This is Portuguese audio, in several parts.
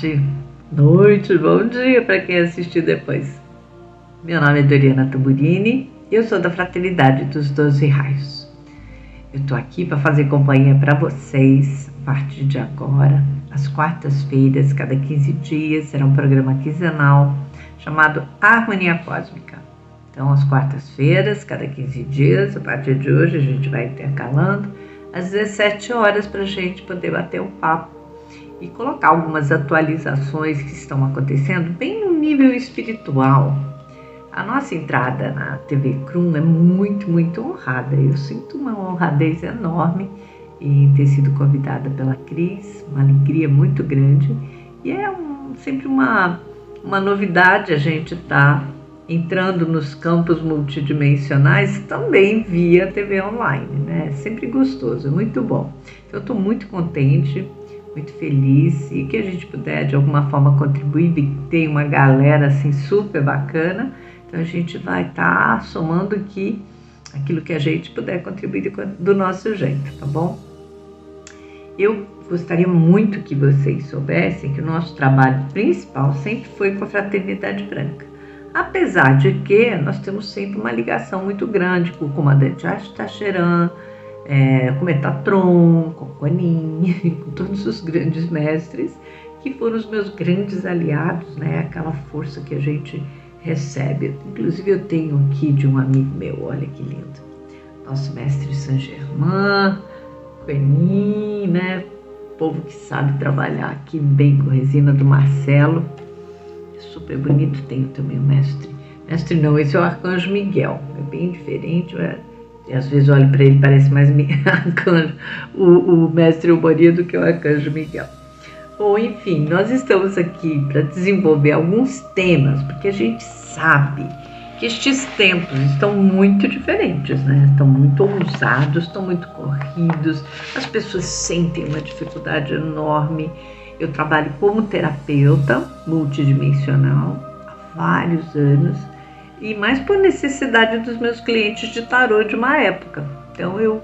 tarde, noite, bom dia para quem assistiu depois. Meu nome é Doriana Tamburini, eu sou da Fraternidade dos 12 Raios. Eu estou aqui para fazer companhia para vocês a partir de agora, às quartas-feiras, cada 15 dias, será um programa quinzenal chamado Harmonia Cósmica. Então, às quartas-feiras, cada 15 dias, a partir de hoje, a gente vai intercalando, às 17 horas, para a gente poder bater um papo e colocar algumas atualizações que estão acontecendo bem no nível espiritual. A nossa entrada na TV Krum é muito, muito honrada. Eu sinto uma honradez enorme em ter sido convidada pela Cris, uma alegria muito grande. E é sempre uma novidade a gente estar entrando nos campos multidimensionais também via TV online, né? É sempre gostoso, é muito bom. Então eu estou muito contente, muito feliz, e que a gente puder de alguma forma contribuir, tem uma galera assim super bacana. Então a gente vai estar somando aqui aquilo que a gente puder contribuir do nosso jeito, tá bom? Eu gostaria muito que vocês soubessem que o nosso trabalho principal sempre foi com a Fraternidade Branca. Apesar de que nós temos sempre uma ligação muito grande com o comandante Astacheran, com Metatron, com Quanin, com todos os grandes mestres que foram os meus grandes aliados, né? Aquela força que a gente recebe. Inclusive eu tenho aqui de um amigo meu, olha que lindo, nosso mestre Saint-Germain, Quanin, né? Povo que sabe trabalhar aqui bem com resina, do Marcelo, super bonito. Tenho também o mestre não, esse é o Arcanjo Miguel, é bem diferente, e às vezes olho para ele, parece mais arcanjo, o mestre Umoria do que o Arcanjo Miguel. Bom, enfim, nós estamos aqui para desenvolver alguns temas, porque a gente sabe que estes tempos estão muito diferentes, né? Estão muito ousados, estão muito corridos, as pessoas sentem uma dificuldade enorme. Eu trabalho como terapeuta multidimensional há vários anos, e mais por necessidade dos meus clientes de tarô de uma época. Então eu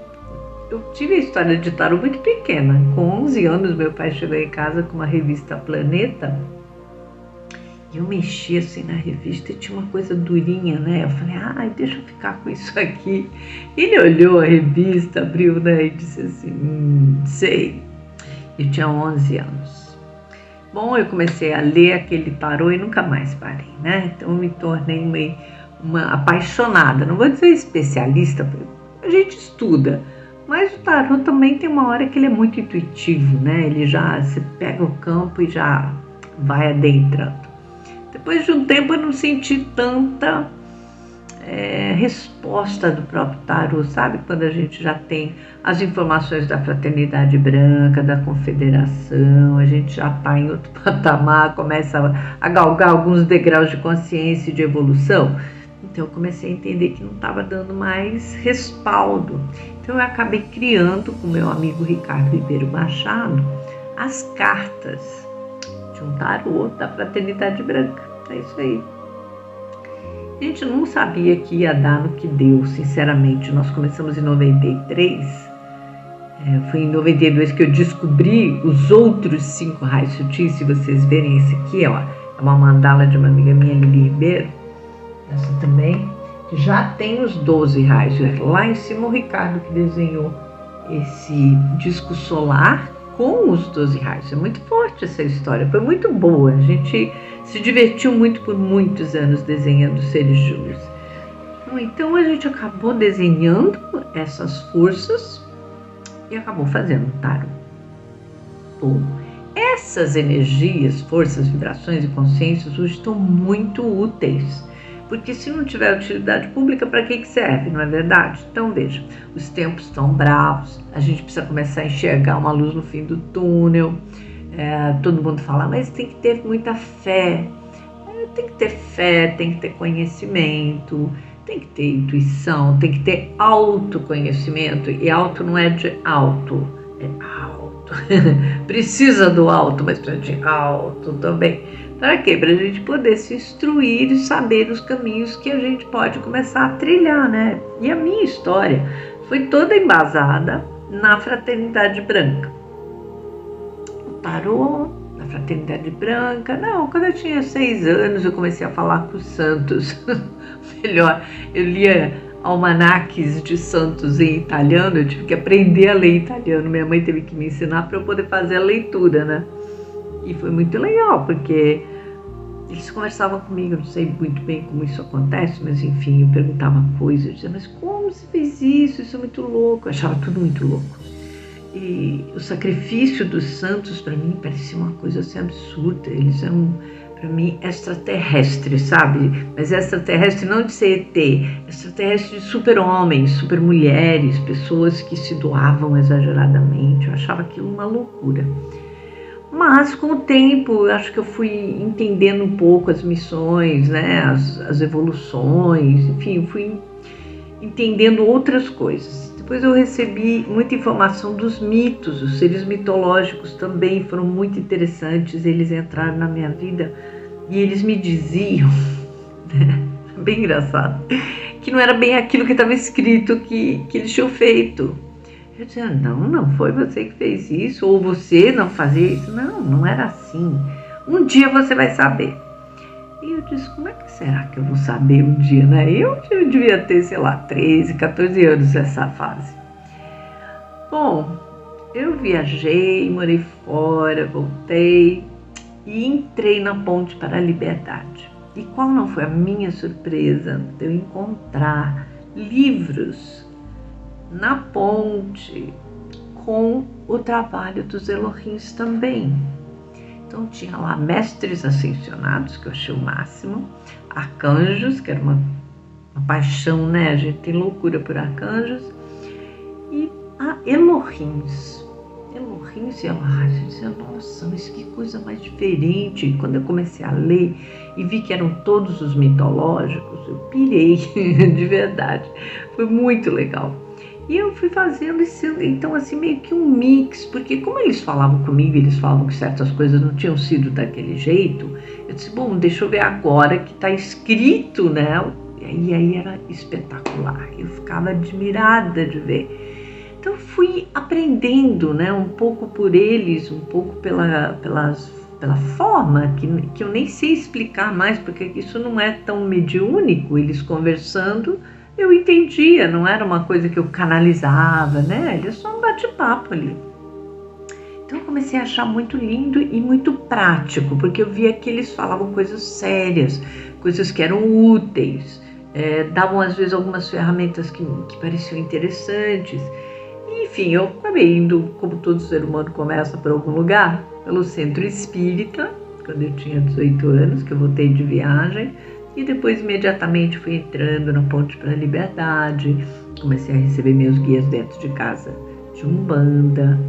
tive a história de tarô muito pequena. Com 11 anos, meu pai chegou em casa com uma revista Planeta, e eu mexi assim na revista e tinha uma coisa durinha, né? Eu falei, deixa eu ficar com isso aqui. Ele olhou a revista, abriu, né, e disse assim, sei. Eu tinha 11 anos. Bom, eu comecei a ler aquele tarô e nunca mais parei, né? Então eu me tornei uma apaixonada. Não vou dizer especialista, a gente estuda, mas o tarô também tem uma hora que ele é muito intuitivo, né? Ele já, você pega o campo e já vai adentrando. Depois de um tempo eu não senti tanta resposta do próprio tarô, sabe? Quando a gente já tem as informações da Fraternidade Branca, da Confederação, a gente já está em outro patamar, começa a galgar alguns degraus de consciência e de evolução. Então eu comecei a entender que não estava dando mais respaldo. Então eu acabei criando com meu amigo Ricardo Ribeiro Machado as cartas de um tarô da Fraternidade Branca. É isso aí. A gente não sabia que ia dar no que deu, sinceramente. Nós começamos em 93, foi em 92 que eu descobri os outros 5 raios sutis. Se vocês verem esse aqui, ó, é uma mandala de uma amiga minha, Lili Ribeiro, essa também, que já tem os 12 raios. Lá em cima o Ricardo que desenhou esse disco solar com os 12 raios. É muito forte essa história, foi muito boa. A gente se divertiu muito por muitos anos desenhando seres de luz. Então a gente acabou desenhando essas forças e acabou fazendo um tarô. Bom, essas energias, forças, vibrações e consciências hoje estão muito úteis, porque se não tiver utilidade pública, para que serve, não é verdade? Então veja, os tempos estão bravos, a gente precisa começar a enxergar uma luz no fim do túnel. Todo mundo fala, mas tem que ter muita fé. Tem que ter fé, tem que ter conhecimento, tem que ter intuição, tem que ter autoconhecimento. E auto não é de alto, é alto. Precisa do alto, mas precisa de alto também. Para quê? Para a gente poder se instruir e saber os caminhos que a gente pode começar a trilhar, né? E a minha história foi toda embasada na Fraternidade Branca. O tarô da Fraternidade Branca. Não, quando eu tinha 6 anos eu comecei a falar com os santos. Melhor, eu lia almanaques de santos em italiano, eu tive que aprender a ler italiano. Minha mãe teve que me ensinar para eu poder fazer a leitura, né? E foi muito legal, porque eles conversavam comigo, eu não sei muito bem como isso acontece, mas enfim, eu perguntava coisas, eu dizia, mas como você fez isso? Isso é muito louco, eu achava tudo muito louco. E o sacrifício dos santos, para mim, parecia uma coisa assim absurda. Eles eram, para mim, extraterrestres, sabe? Mas extraterrestre não de ser ET, extraterrestre de super-homens, super-mulheres, pessoas que se doavam exageradamente. Eu achava aquilo uma loucura. Mas, com o tempo, eu acho que eu fui entendendo um pouco as missões, né? As evoluções, enfim, fui entendendo outras coisas. Depois eu recebi muita informação dos mitos, os seres mitológicos também foram muito interessantes, eles entraram na minha vida e eles me diziam, bem engraçado, que não era bem aquilo que estava escrito que eles tinham feito. Eu dizia, não foi você que fez isso, ou você não fazia isso. Não era assim. Um dia você vai saber. E eu disse, como é que será que eu vou saber um dia, né? Eu devia ter, sei lá, 13, 14 anos nessa fase. Bom, eu viajei, morei fora, voltei e entrei na Ponte para a Liberdade. E qual não foi a minha surpresa de eu encontrar livros na Ponte com o trabalho dos Elohims também. Então tinha lá mestres ascensionados, que eu achei o máximo, arcanjos, que era uma paixão, né? A gente tem loucura por arcanjos, e a Elohims. Elohims e Elohim, eu dizia, nossa, mas que coisa mais diferente. E quando eu comecei a ler e vi que eram todos os mitológicos, eu pirei, de verdade. Foi muito legal. E eu fui fazendo esse, então assim, meio que um mix, porque como eles falavam comigo, eles falavam que certas coisas não tinham sido daquele jeito, eu disse, bom, deixa eu ver agora que está escrito, né? E aí era espetacular, eu ficava admirada de ver. Então eu fui aprendendo, né, um pouco por eles, um pouco pela forma, que eu nem sei explicar mais, porque isso não é tão mediúnico, eles conversando, eu entendia, não era uma coisa que eu canalizava, né? Ele é só um bate-papo ali. Então eu comecei a achar muito lindo e muito prático, porque eu via que eles falavam coisas sérias, coisas que eram úteis, davam às vezes algumas ferramentas que pareciam interessantes. E, enfim, eu acabei indo, como todo ser humano começa por algum lugar, pelo Centro Espírita, quando eu tinha 18 anos, que eu voltei de viagem. E depois imediatamente fui entrando na Ponte para a Liberdade, comecei a receber meus guias dentro de casa de Umbanda.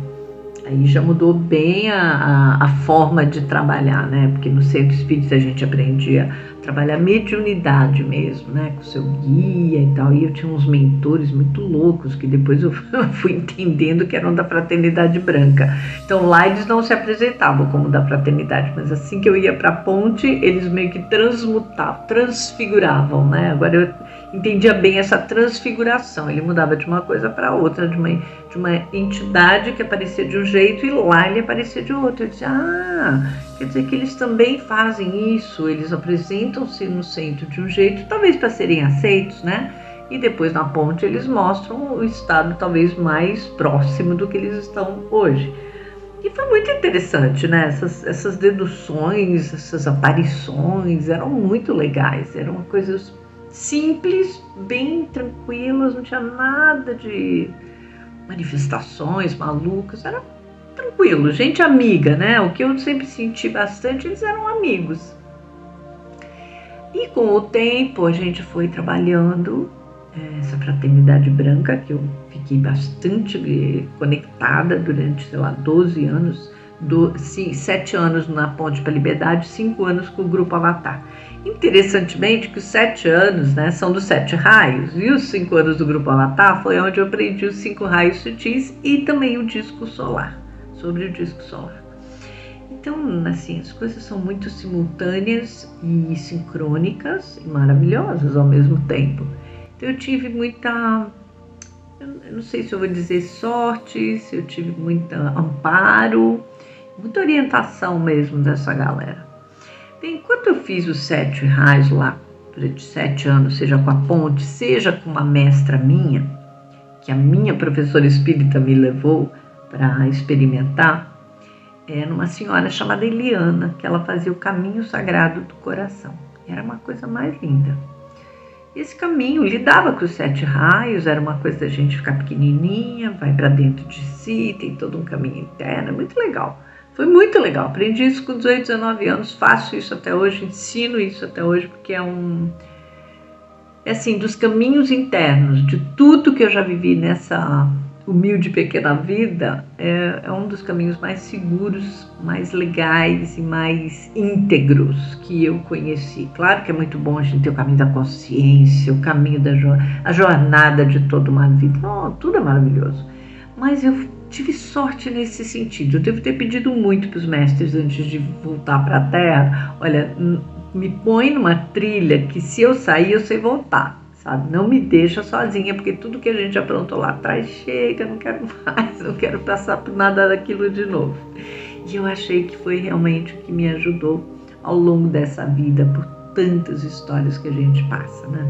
Aí já mudou bem a forma de trabalhar, né? Porque no Centro Espírita a gente aprendia a trabalhar mediunidade mesmo, né? Com o seu guia e tal. E eu tinha uns mentores muito loucos que depois eu fui entendendo que eram da Fraternidade Branca. Então lá eles não se apresentavam como da Fraternidade, mas assim que eu ia para a Ponte, eles meio que transmutavam, transfiguravam, né? Agora eu entendia bem essa transfiguração. Ele mudava de uma coisa para outra, de uma entidade que aparecia de um jeito e lá ele aparecia de outro. Eu dizia, quer dizer que eles também fazem isso, eles apresentam-se no centro de um jeito, talvez para serem aceitos, né? E depois na Ponte eles mostram o estado talvez mais próximo do que eles estão hoje. E foi muito interessante, né? Essas deduções, essas aparições eram muito legais, eram coisas simples, bem tranquilas, não tinha nada de manifestações malucas, era tranquilo, gente amiga, né? O que eu sempre senti bastante, eles eram amigos. E com o tempo a gente foi trabalhando essa Fraternidade Branca, que eu fiquei bastante conectada durante, sei lá, 12 anos, 7 anos na Ponte para a Liberdade, 5 anos com o Grupo Avatar. Interessantemente que os 7 anos, né, são dos 7 raios, e os 5 anos do Grupo Avatar foi onde eu aprendi os 5 raios sutis e também o disco solar, sobre o disco solar. Então, assim, as coisas são muito simultâneas e sincrônicas e maravilhosas ao mesmo tempo. Então eu tive muita, eu não sei se eu vou dizer sorte, se eu tive muito amparo, muita orientação mesmo dessa galera. Bem, enquanto eu fiz os 7 raios lá, durante 7 anos, seja com a ponte, seja com uma mestra minha, que a minha professora espírita me levou para experimentar, era uma senhora chamada Eliana, que ela fazia o caminho sagrado do coração. Era uma coisa mais linda. Esse caminho lidava com os 7 raios, era uma coisa da gente ficar pequenininha, vai para dentro de si, tem todo um caminho interno, é muito legal. Foi muito legal, aprendi isso com 18, 19 anos, faço isso até hoje, ensino isso até hoje, porque é assim, dos caminhos internos, de tudo que eu já vivi nessa humilde pequena vida, é um dos caminhos mais seguros, mais legais e mais íntegros que eu conheci. Claro que é muito bom a gente ter o caminho da consciência, o caminho a jornada de toda uma vida, tudo é maravilhoso, mas eu tive sorte nesse sentido. Eu devo ter pedido muito para os mestres antes de voltar para a Terra. Olha, me põe numa trilha que se eu sair, eu sei voltar, sabe? Não me deixa sozinha, porque tudo que a gente aprontou lá atrás chega, não quero mais, não quero passar por nada daquilo de novo. E eu achei que foi realmente o que me ajudou ao longo dessa vida, por tantas histórias que a gente passa, né?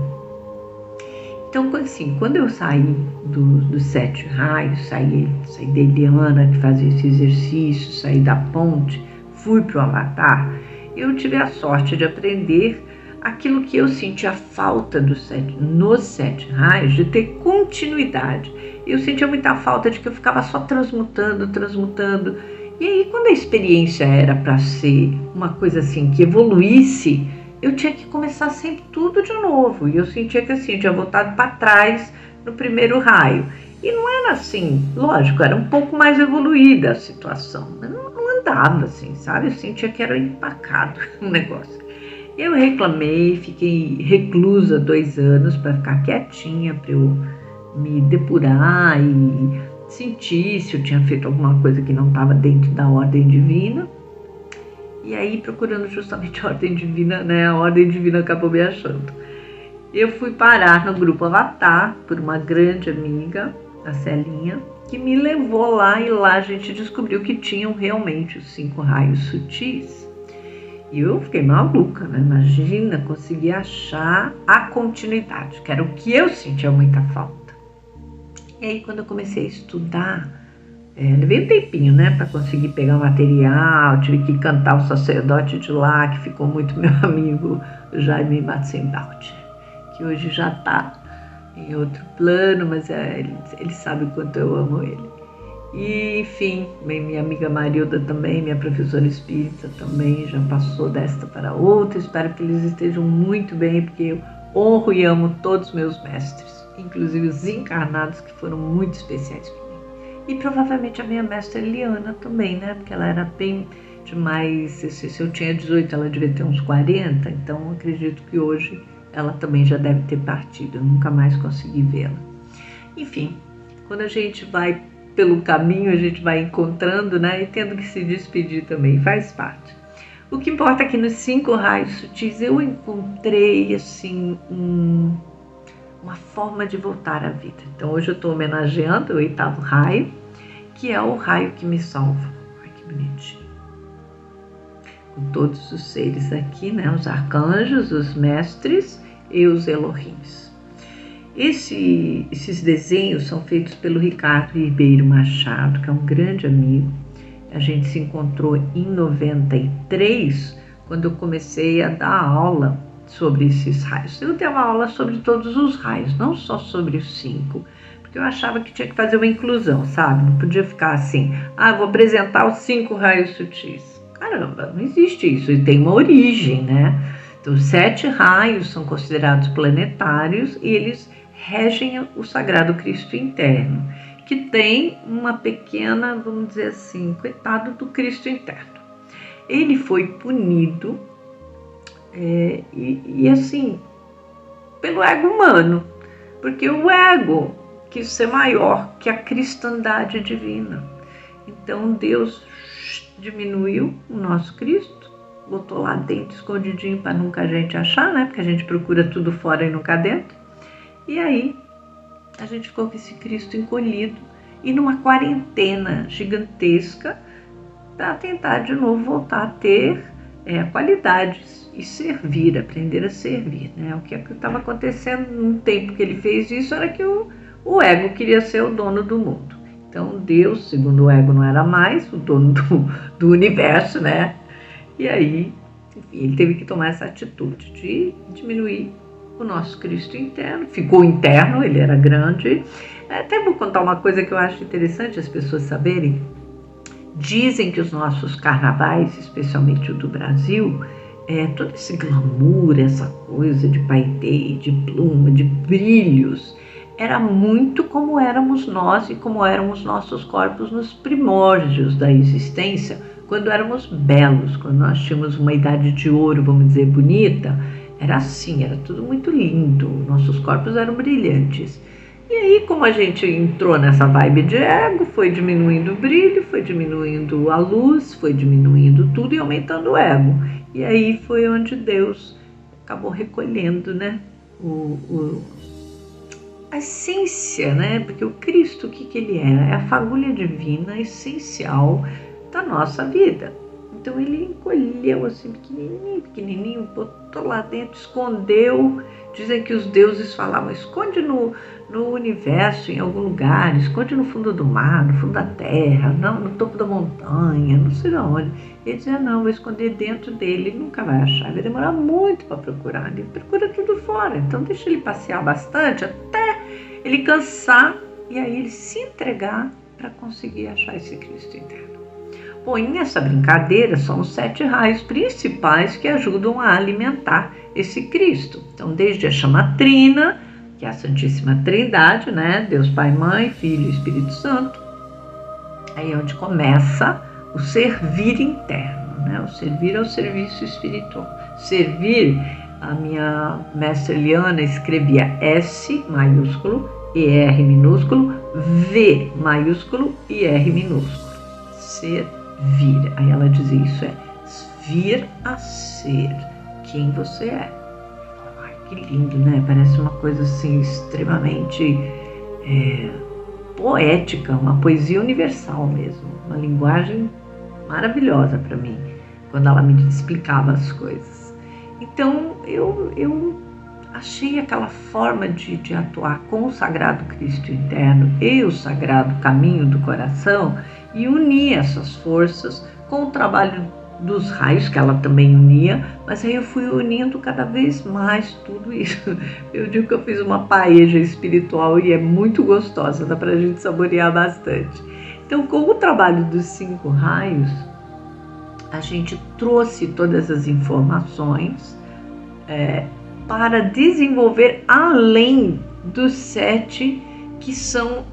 Então, assim, quando eu saí dos 7 raios, saí da Eliana, que fazia esse exercício, saí da ponte, fui para o Avatar, eu tive a sorte de aprender aquilo que eu sentia falta nos 7 raios, de ter continuidade. Eu sentia muita falta de que eu ficava só transmutando. E aí, quando a experiência era para ser uma coisa assim, que evoluísse, eu tinha que começar sempre tudo de novo. E eu sentia que assim, eu tinha voltado para trás no primeiro raio. E não era assim, lógico, era um pouco mais evoluída a situação. Mas não andava assim, sabe? Eu sentia que era empacado o negócio. Eu reclamei, fiquei reclusa 2 anos para ficar quietinha, para eu me depurar e sentir se eu tinha feito alguma coisa que não estava dentro da ordem divina. E aí, procurando justamente a ordem divina, né? A ordem divina acabou me achando. Eu fui parar no grupo Avatar por uma grande amiga, a Celinha, que me levou lá, e lá a gente descobriu que tinham realmente os 5 raios sutis. E eu fiquei maluca, né? Imagina, conseguir achar a continuidade, que era o que eu sentia muita falta. E aí, quando eu comecei a estudar, levei um tempinho, né, para conseguir pegar o material, tive que cantar o sacerdote de lá, que ficou muito meu amigo, Jaime Matzenbaut, que hoje já está em outro plano, mas ele sabe o quanto eu amo ele. E, enfim, minha amiga Marilda também, minha professora espírita também, já passou desta para outra. Espero que eles estejam muito bem, porque eu honro e amo todos os meus mestres, inclusive os encarnados, que foram muito especiais para mim. E provavelmente a minha mestra Eliana também, né? Porque ela era bem demais. Se eu tinha 18, ela devia ter uns 40, então acredito que hoje ela também já deve ter partido. Eu nunca mais consegui vê-la. Enfim, quando a gente vai pelo caminho, a gente vai encontrando, né? E tendo que se despedir também, faz parte. O que importa é que nos 5 raios sutis eu encontrei, assim, uma forma de voltar à vida. Então hoje eu estou homenageando o 8º raio, que é o raio que me salva. Ai, que bonitinho. Com todos os seres aqui, né? Os arcanjos, os mestres e os Elohims. Esses desenhos são feitos pelo Ricardo Ribeiro Machado, que é um grande amigo. A gente se encontrou em 93, quando eu comecei a dar aula sobre esses raios. Eu dei uma aula sobre todos os raios, não só sobre os 5, porque eu achava que tinha que fazer uma inclusão, sabe? Não podia ficar assim, vou apresentar os 5 raios sutis. Caramba, não existe isso, e tem uma origem, né? Então, os 7 raios são considerados planetários e eles regem o Sagrado Cristo interno, que tem uma pequena, vamos dizer assim, coitado do Cristo interno. Ele foi punido, assim, pelo ego humano, porque o ego quis ser maior que a cristandade divina. Então Deus diminuiu o nosso Cristo, botou lá dentro, escondidinho, para nunca a gente achar, né? Porque a gente procura tudo fora e nunca dentro. E aí a gente ficou com esse Cristo encolhido e numa quarentena gigantesca para tentar de novo voltar a ter qualidades e servir, aprender a servir, né? O que estava acontecendo no tempo que ele fez isso era que o ego queria ser o dono do mundo. Então Deus, segundo o ego, não era mais o dono do universo, né? E aí, enfim, ele teve que tomar essa atitude de diminuir o nosso Cristo interno. Ficou interno, ele era grande. Até vou contar uma coisa que eu acho interessante as pessoas saberem. Dizem que os nossos carnavais, especialmente o do Brasil, todo esse glamour, essa coisa de paetê, de pluma, de brilhos, era muito como éramos nós e como eram os nossos corpos nos primórdios da existência, quando éramos belos, quando nós tínhamos uma idade de ouro, vamos dizer, bonita. Era assim, era tudo muito lindo, nossos corpos eram brilhantes. E aí, como a gente entrou nessa vibe de ego, foi diminuindo o brilho, foi diminuindo a luz, foi diminuindo tudo e aumentando o ego. E aí foi onde Deus acabou recolhendo, né, a essência, né? Porque o Cristo, o que ele é? É a fagulha divina essencial da nossa vida. Então ele encolheu assim, pequenininho, botou lá dentro, escondeu. Dizem que os deuses falavam, esconde no universo, em algum lugar, esconde no fundo do mar, no fundo da terra, não, no topo da montanha, não sei de onde. Ele dizia, não, vou esconder dentro dele, ele nunca vai achar, vai demorar muito para procurar, ele procura tudo fora, então deixa ele passear bastante até ele cansar e aí ele se entregar para conseguir achar esse Cristo interno. Bom, e nessa brincadeira são os 7 raios principais que ajudam a alimentar esse Cristo. Então, desde a chama trina, que é a Santíssima Trindade, né? Deus Pai, Mãe, Filho e Espírito Santo. Aí é onde começa o servir interno, né? O servir é o serviço espiritual. Servir, a minha mestra Eliana escrevia S maiúsculo, ER minúsculo, V maiúsculo e R minúsculo. Servir. Aí ela dizia isso vir a ser quem você é. Ai, que lindo, né? Parece uma coisa assim extremamente poética, uma poesia universal mesmo, uma linguagem maravilhosa para mim, quando ela me explicava as coisas. Então eu achei aquela forma de atuar com o Sagrado Cristo interno e o Sagrado Caminho do Coração e unir essas forças com o trabalho dos raios, que ela também unia, mas aí eu fui unindo cada vez mais tudo isso. Eu digo que eu fiz uma paeja espiritual e é muito gostosa, dá pra gente saborear bastante. Então, com o trabalho dos 5 raios, a gente trouxe todas as informações para desenvolver além dos 7 que são,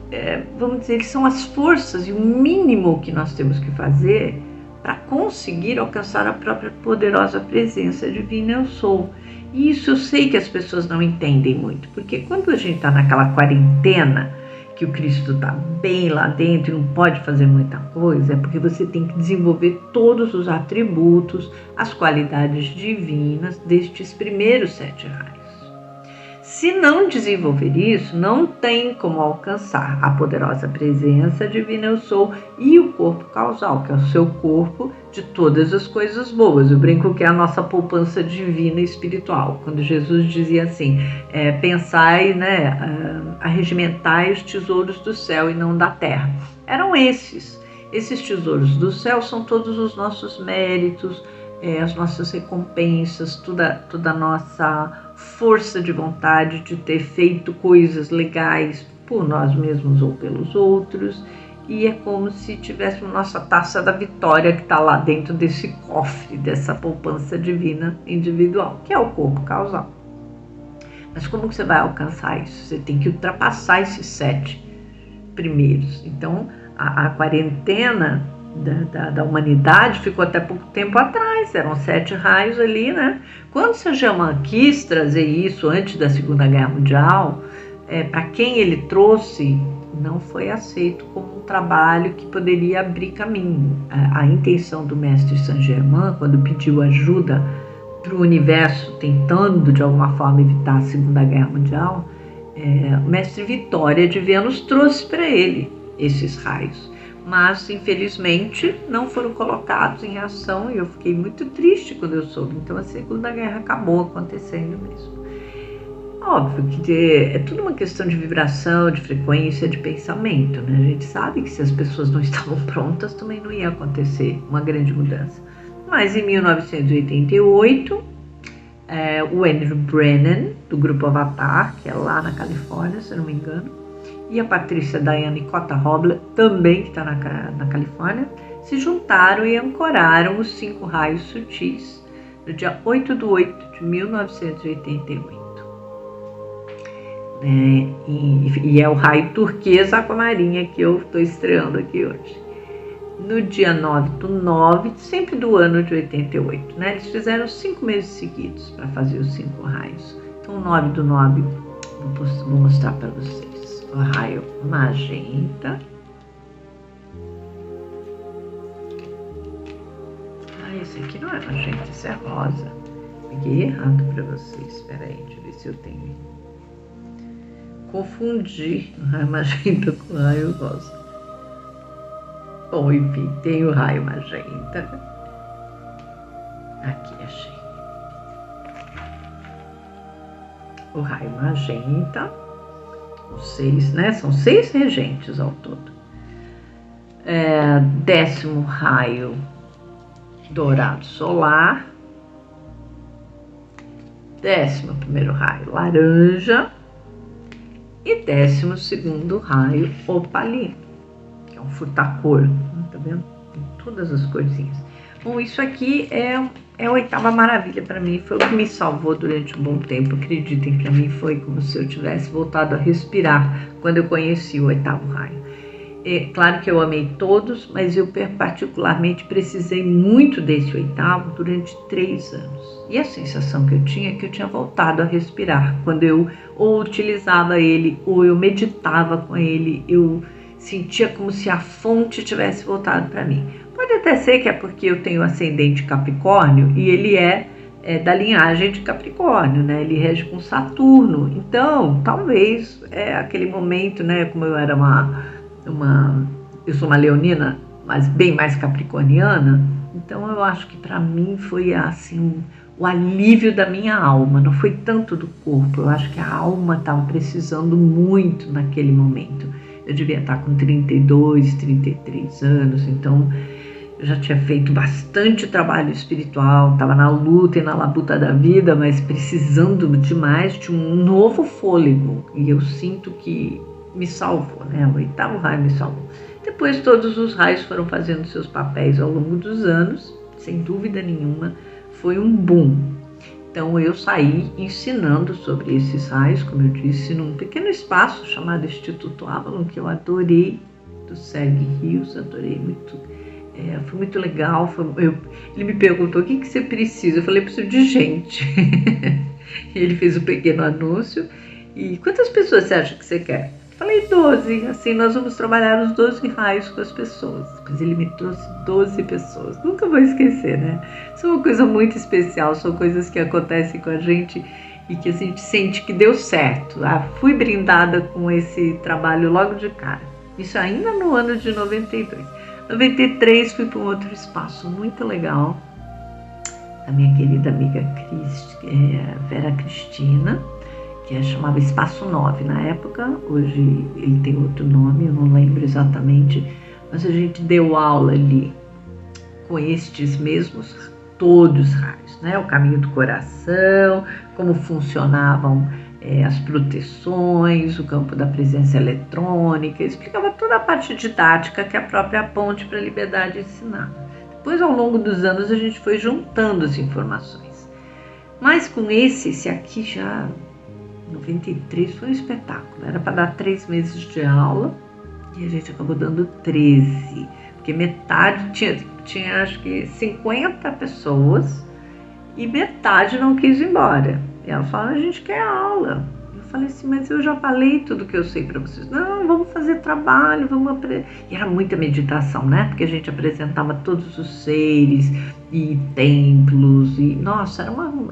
vamos dizer, são as forças e o mínimo que nós temos que fazer para conseguir alcançar a própria poderosa presença divina eu sou. E isso eu sei que as pessoas não entendem muito, porque quando a gente está naquela quarentena, que o Cristo está bem lá dentro e não pode fazer muita coisa, é porque você tem que desenvolver todos os atributos, as qualidades divinas destes primeiros 7 raios. Se não desenvolver isso, não tem como alcançar a poderosa presença divina eu sou e o corpo causal, que é o seu corpo de todas as coisas boas. Eu brinco que é a nossa poupança divina e espiritual. Quando Jesus dizia assim, pensai, arregimentai os tesouros do céu e não da terra. Eram esses tesouros do céu são todos os nossos méritos, as nossas recompensas, toda a nossa força de vontade de ter feito coisas legais por nós mesmos ou pelos outros, e é como se tivéssemos nossa taça da vitória que está lá dentro desse cofre, dessa poupança divina individual, que é o corpo causal. Mas como que você vai alcançar isso? Você tem que ultrapassar esses 7 primeiros. Então, a quarentena da humanidade ficou até pouco tempo atrás, eram 7 raios ali, né? Quando Saint Germain quis trazer isso antes da Segunda Guerra Mundial, para quem ele trouxe, não foi aceito como um trabalho que poderia abrir caminho. A intenção do mestre Saint Germain, quando pediu ajuda para o universo, tentando de alguma forma evitar a Segunda Guerra Mundial, o mestre Vitória de Vênus trouxe para ele esses raios. mas infelizmente não foram colocados em ação e eu fiquei muito triste quando eu soube. Então a Segunda Guerra acabou acontecendo mesmo. Óbvio que é tudo uma questão de vibração, de frequência, de pensamento, né? A gente sabe que se as pessoas não estavam prontas, também não ia acontecer uma grande mudança. Mas em 1988, o Andrew Brennan, do grupo Avatar, que é lá na Califórnia, se eu não me engano, e a Patrícia Diane Cota-Hobler, também que está na Califórnia, se juntaram e ancoraram os 5 raios sutis no dia 8/8 de 1988. E é o raio turquesa aquamarinha que eu estou estreando aqui hoje. No dia 9/9, sempre do ano de 88, né? Eles fizeram 5 meses seguidos para fazer os 5 raios. Então, 9/9, vou mostrar para vocês. O raio magenta. Esse aqui não é magenta, esse é rosa. Peguei errado para vocês. Espera aí, deixa eu ver se eu tenho. Confundi o raio magenta com o raio rosa. Bom, enfim, tem o raio magenta. Aqui, achei. O raio magenta. Os 6, né? São 6 regentes ao todo. 10º raio dourado solar. 11º raio laranja. E 12º raio opalino, que é um furtacor, tá vendo? Tem todas as corzinhas. Bom, isso aqui é a 8ª maravilha para mim, foi o que me salvou durante um bom tempo. Acreditem, para mim foi como se eu tivesse voltado a respirar quando eu conheci o 8º raio. Claro que eu amei todos, mas eu particularmente precisei muito desse 8º durante 3 anos. E a sensação que eu tinha é que eu tinha voltado a respirar. Quando eu ou utilizava ele, ou eu meditava com ele, eu sentia como se a fonte tivesse voltado para mim. Pode até ser que é porque eu tenho ascendente Capricórnio e ele é da linhagem de Capricórnio, né? Ele rege com Saturno. Então, talvez aquele momento, né? Como eu era eu sou uma leonina, mas bem mais capricorniana, então eu acho que para mim foi assim o alívio da minha alma, não foi tanto do corpo. Eu acho que a alma estava precisando muito naquele momento. Eu devia estar com 32, 33 anos, então eu já tinha feito bastante trabalho espiritual, estava na luta e na labuta da vida, mas precisando demais de um novo fôlego, e eu sinto que me salvou, né? O 8º raio me salvou. Depois todos os raios foram fazendo seus papéis ao longo dos anos, sem dúvida nenhuma, foi um boom. Então eu saí ensinando sobre esses raios, como eu disse, num pequeno espaço chamado Instituto Avalon, que eu adorei, do Sergi Rios, adorei muito. Foi muito legal. Ele me perguntou: o que você precisa? Eu falei: preciso de gente. Ele fez um pequeno anúncio. E quantas pessoas você acha que você quer? Falei 12, assim nós vamos trabalhar os 12 raios com as pessoas. Mas ele me trouxe 12 pessoas, nunca vou esquecer, né? Isso é uma coisa muito especial, são coisas que acontecem com a gente e que a gente sente que deu certo. Fui brindada com esse trabalho logo de cara. Isso ainda no ano de 92. 93 fui para um outro espaço muito legal, da minha querida amiga Vera Cristina, que chamava Espaço 9 na época. Hoje ele tem outro nome, eu não lembro exatamente, mas a gente deu aula ali com estes mesmos todos os raios, né? O caminho do coração, como funcionavam as proteções, o campo da presença eletrônica, explicava toda a parte didática que a própria Ponte para a Liberdade ensinava. Depois, ao longo dos anos, a gente foi juntando as informações. Mas com esse aqui já 93 foi um espetáculo, era para dar 3 meses de aula e a gente acabou dando 13, porque metade tinha acho que 50 pessoas e metade não quis ir embora. E ela falou: a gente quer aula. Eu falei assim: mas eu já falei tudo que eu sei para vocês. Não, vamos fazer trabalho, vamos aprender. E era muita meditação, né? Porque a gente apresentava todos os seres e templos e nossa,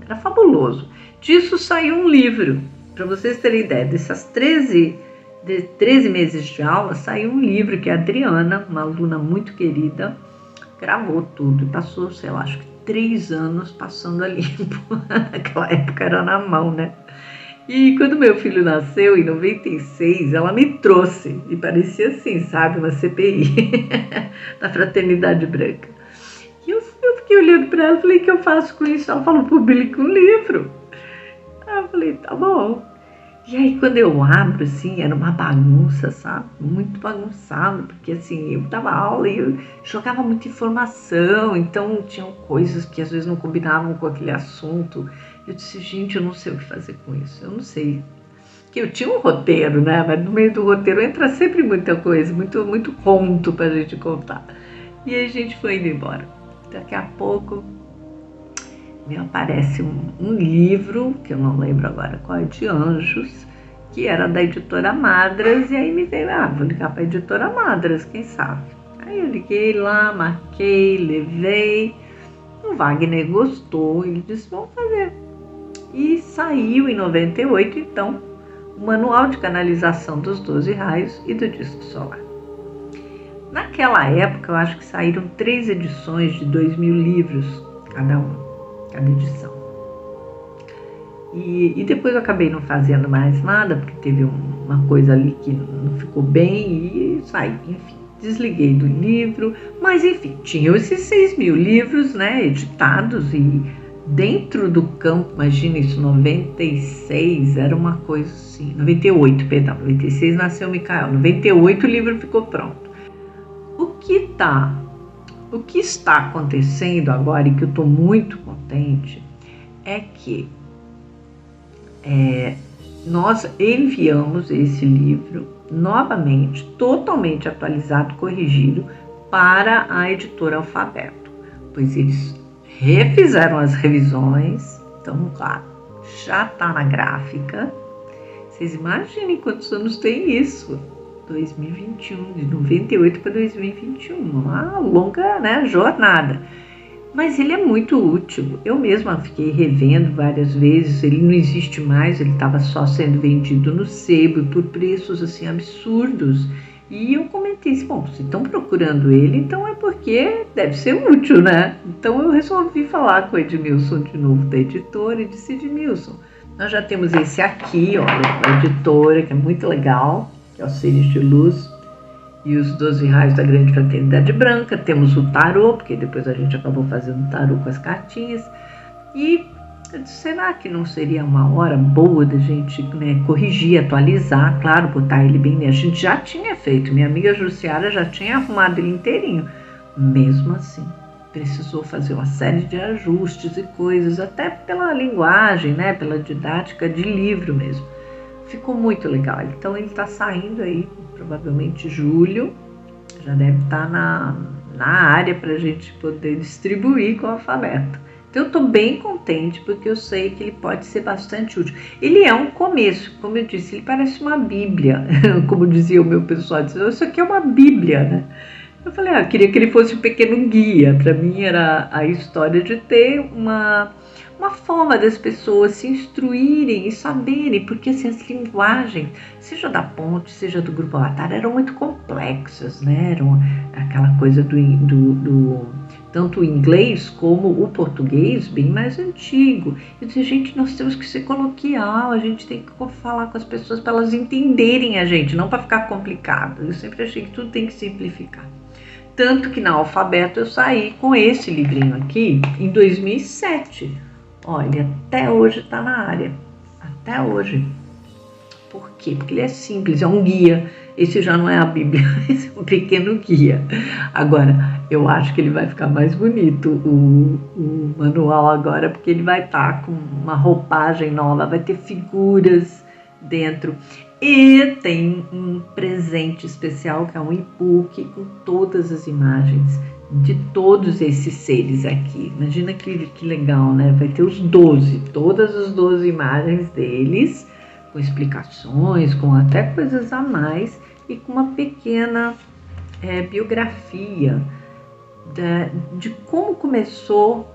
era fabuloso. Disso saiu um livro. Para vocês terem ideia, de 13 meses de aula, saiu um livro que a Adriana, uma aluna muito querida, gravou tudo e passou, sei lá, acho que 3 anos passando a limpo. Naquela época era na mão, né? E quando meu filho nasceu, em 96, ela me trouxe, e parecia assim, sabe, uma CPI, da Fraternidade Branca. E eu fiquei olhando para ela e falei, o que eu faço com isso? Ela falou, publica um livro. Aí eu falei, tá bom. E aí quando eu abro, assim, era uma bagunça, sabe? Muito bagunçado, porque assim, eu dava aula e eu jogava muita informação, então tinham coisas que às vezes não combinavam com aquele assunto. Eu disse, gente, eu não sei o que fazer com isso, eu não sei. Que eu tinha um roteiro, né? Mas no meio do roteiro entra sempre muita coisa, muito conto pra gente contar. E aí a gente foi indo embora. Daqui a pouco me aparece um livro, que eu não lembro agora qual é, de anjos, que era da editora Madras, e aí me veio, vou ligar para a editora Madras, quem sabe? Aí eu liguei lá, marquei, levei, o Wagner gostou, ele disse, vamos fazer. E saiu em 98, então, o Manual de Canalização dos 12 Raios e do Disco Solar. Naquela época, eu acho que saíram 3 edições de 2.000 livros, cada edição. E depois eu acabei não fazendo mais nada, porque teve uma coisa ali que não ficou bem e saí, enfim, desliguei do livro, mas enfim, tinham esses 6.000 livros, né, editados, e dentro do campo, imagina isso, 96, era uma coisa assim, 98, perdão, 96 nasceu o Micael, 98 o livro ficou pronto. O que está acontecendo agora, e que eu estou muito contente, é que nós enviamos esse livro novamente, totalmente atualizado, corrigido, para a editora Alfabeto, pois eles refizeram as revisões, então lá, já está na gráfica. Vocês imaginem quantos anos tem isso? 2021, de 98 para 2021, uma longa, né, jornada. Mas ele é muito útil. Eu mesma fiquei revendo várias vezes, ele não existe mais, ele estava só sendo vendido no sebo por preços assim absurdos. E eu comentei assim, bom, se estão procurando ele, então é porque deve ser útil, né? Então eu resolvi falar com o Edmilson de novo da editora e disse, Edmilson, nós já temos esse aqui, olha, da editora, que é muito legal, que é o Seres de Luz, e os 12 Raios da Grande Fraternidade Branca. Temos o tarô, porque depois a gente acabou fazendo tarô com as cartinhas. E eu disse, será que não seria uma hora boa da gente, né, corrigir, atualizar, claro, botar ele bem, a gente já tinha feito, minha amiga Jussiara já tinha arrumado ele inteirinho. Mesmo assim, precisou fazer uma série de ajustes e coisas, até pela linguagem, né, pela didática de livro mesmo. Ficou muito legal. Então ele está saindo aí, provavelmente julho, já deve estar na área para a gente poder distribuir com o Alfabeto. Então eu estou bem contente, porque eu sei que ele pode ser bastante útil. Ele é um começo, como eu disse, ele parece uma bíblia, como dizia o meu pessoal, dizia, isso aqui é uma bíblia, né? Eu falei, eu queria que ele fosse um pequeno guia. Para mim era a história de ter uma forma das pessoas se instruírem e saberem, porque assim, as linguagens, seja da Ponte, seja do Grupo Avatar, eram muito complexas, né? Eram aquela coisa do tanto o inglês como o português bem mais antigo. Eu disse, gente, nós temos que ser coloquial, a gente tem que falar com as pessoas para elas entenderem a gente, não para ficar complicado. Eu sempre achei que tudo tem que simplificar. Tanto que na Alfabeto eu saí com esse livrinho aqui em 2007. Olha, até hoje está na área. Até hoje. Por quê? Porque ele é simples, é um guia. Esse já não é a Bíblia, esse é um pequeno guia. Agora, eu acho que ele vai ficar mais bonito, o manual agora, porque ele vai estar com uma roupagem nova, vai ter figuras dentro. E tem um presente especial, que é um e-book com todas as imagens de todos esses seres aqui. Imagina que legal, né? Vai ter os 12, todas as 12 imagens deles, com explicações, com até coisas a mais, e com uma pequena biografia de como começou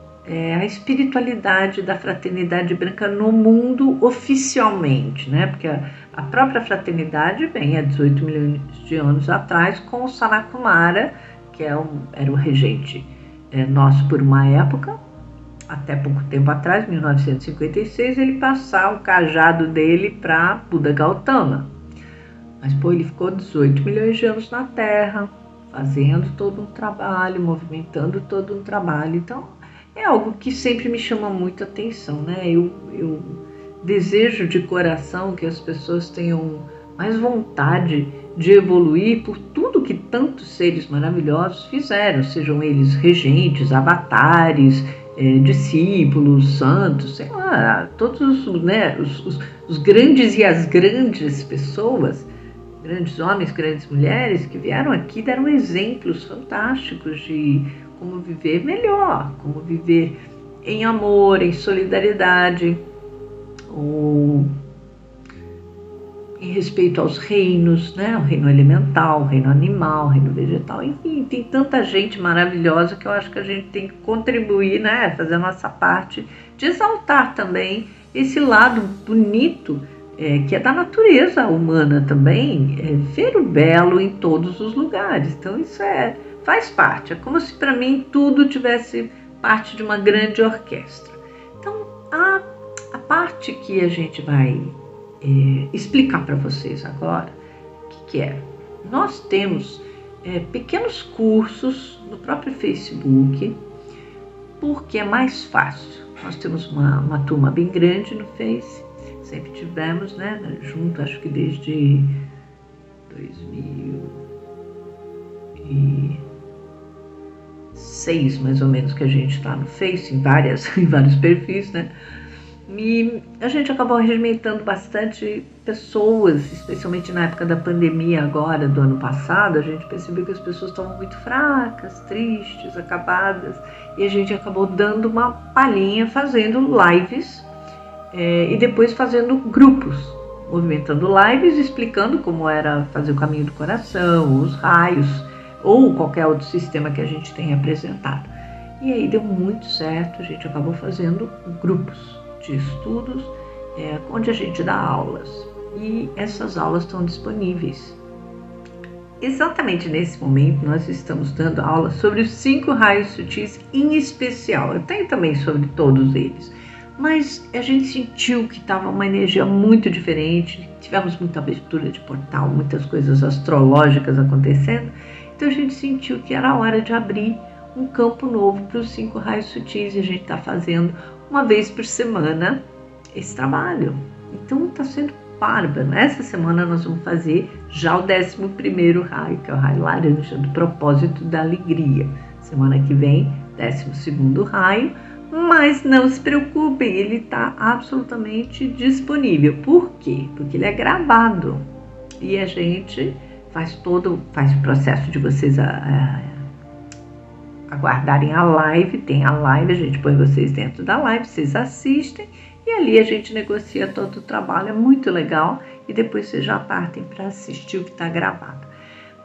a espiritualidade da Fraternidade Branca no mundo oficialmente, né? Porque a própria fraternidade vem há 18 milhões de anos atrás com o Sanat-Kumara, que era o regente nosso por uma época, até pouco tempo atrás, 1956, ele passar o cajado dele para Buda Gautama. Mas ele ficou 18 milhões de anos na Terra, fazendo todo um trabalho, movimentando todo um trabalho. Então, é algo que sempre me chama muito a atenção, né? Eu desejo de coração que as pessoas tenham mais vontade de evoluir por tudo que tantos seres maravilhosos fizeram, sejam eles regentes, avatares, discípulos, santos, sei lá, todos, né, os grandes e as grandes pessoas, grandes homens, grandes mulheres que vieram aqui, deram exemplos fantásticos de como viver melhor, como viver em amor, em solidariedade, ou em respeito aos reinos, né? O reino elemental, o reino animal, o reino vegetal, enfim, tem tanta gente maravilhosa que eu acho que a gente tem que contribuir, né? Fazer a nossa parte de exaltar também esse lado bonito que é da natureza humana também, ver o belo em todos os lugares. Então isso faz parte, é como se para mim tudo tivesse parte de uma grande orquestra. Então a parte que a gente vai explicar para vocês agora, o que é? Nós temos pequenos cursos no próprio Facebook, porque é mais fácil. Nós temos uma turma bem grande no Face, sempre tivemos, né, junto, acho que desde 2006, mais ou menos, que a gente está no Face, em vários perfis, né? E a gente acabou regimentando bastante pessoas, especialmente na época da pandemia agora, do ano passado. A gente percebeu que as pessoas estavam muito fracas, tristes, acabadas, e a gente acabou dando uma palhinha, fazendo lives e depois fazendo grupos, movimentando lives, explicando como era fazer o caminho do coração, os raios, ou qualquer outro sistema que a gente tenha apresentado. E aí deu muito certo, a gente acabou fazendo grupos de estudos, onde a gente dá aulas, e essas aulas estão disponíveis. Exatamente nesse momento nós estamos dando aulas sobre os 5 raios sutis em especial. Eu tenho também sobre todos eles, mas a gente sentiu que estava uma energia muito diferente, tivemos muita abertura de portal, muitas coisas astrológicas acontecendo, então a gente sentiu que era a hora de abrir um campo novo para os 5 raios sutis, e a gente está fazendo uma vez por semana esse trabalho. Então está sendo bárbaro. Essa semana nós vamos fazer já o 11º raio, que é o raio laranja, do propósito da alegria. Semana que vem, 12º raio, mas não se preocupem, ele está absolutamente disponível. Por quê? Porque ele é gravado e a gente faz o processo de vocês aguardarem a live. Tem a live, a gente põe vocês dentro da live, vocês assistem e ali a gente negocia todo o trabalho, é muito legal, e depois vocês já partem para assistir o que está gravado.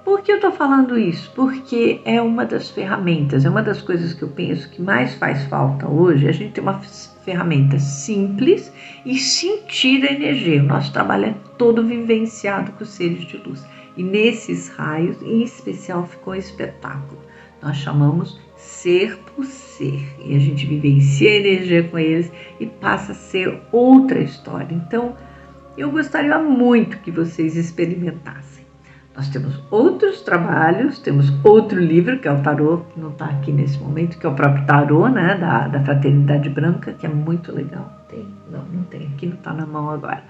Por que eu estou falando isso? Porque é uma das ferramentas, é uma das coisas que eu penso que mais faz falta hoje. A gente tem uma ferramenta simples e sentir a energia. O nosso trabalho é todo vivenciado com os seres de luz, e nesses raios em especial ficou um espetáculo. Nós chamamos ser por ser, e a gente vivencia a energia com eles e passa a ser outra história. Então, eu gostaria muito que vocês experimentassem. Nós temos outros trabalhos, temos outro livro, que é o Tarô, que não está aqui nesse momento, que é o próprio Tarô, né, da Fraternidade Branca, que é muito legal. Não tem, aqui não está na mão agora.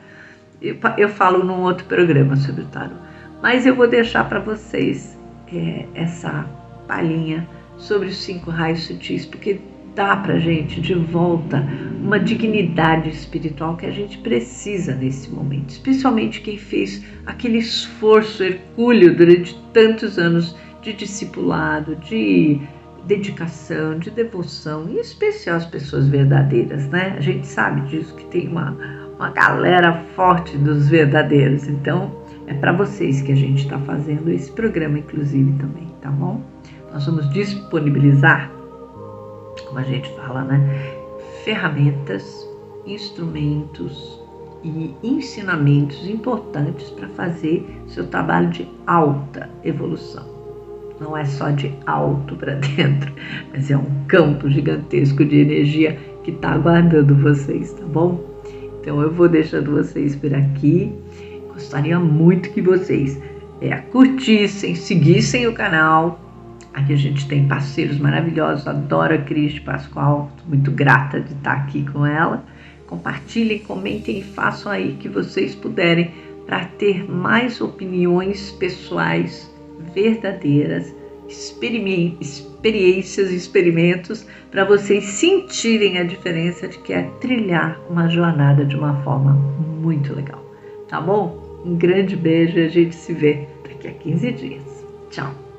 Eu falo num outro programa sobre o Tarô, mas eu vou deixar para vocês essa palhinha sobre os 5 raios sutis, porque dá pra gente de volta uma dignidade espiritual que a gente precisa nesse momento, especialmente quem fez aquele esforço hercúleo durante tantos anos de discipulado, de dedicação, de devoção, em especial as pessoas verdadeiras, né? A gente sabe disso, que tem uma galera forte dos verdadeiros. Então é para vocês que a gente está fazendo esse programa, inclusive, também, tá bom? Nós vamos disponibilizar, como a gente fala, né, ferramentas, instrumentos e ensinamentos importantes para fazer seu trabalho de alta evolução. Não é só de alto para dentro, mas é um campo gigantesco de energia que está aguardando vocês, tá bom? Então eu vou deixando vocês por aqui. Gostaria muito que vocês curtissem, seguissem o canal. Aqui a gente tem parceiros maravilhosos. Adoro a Cris Pascoal, estou muito grata de estar aqui com ela. Compartilhem, comentem e façam aí o que vocês puderem para ter mais opiniões pessoais verdadeiras, experiências e experimentos para vocês sentirem a diferença de que é trilhar uma jornada de uma forma muito legal. Tá bom? Um grande beijo e a gente se vê daqui a 15 dias. Tchau!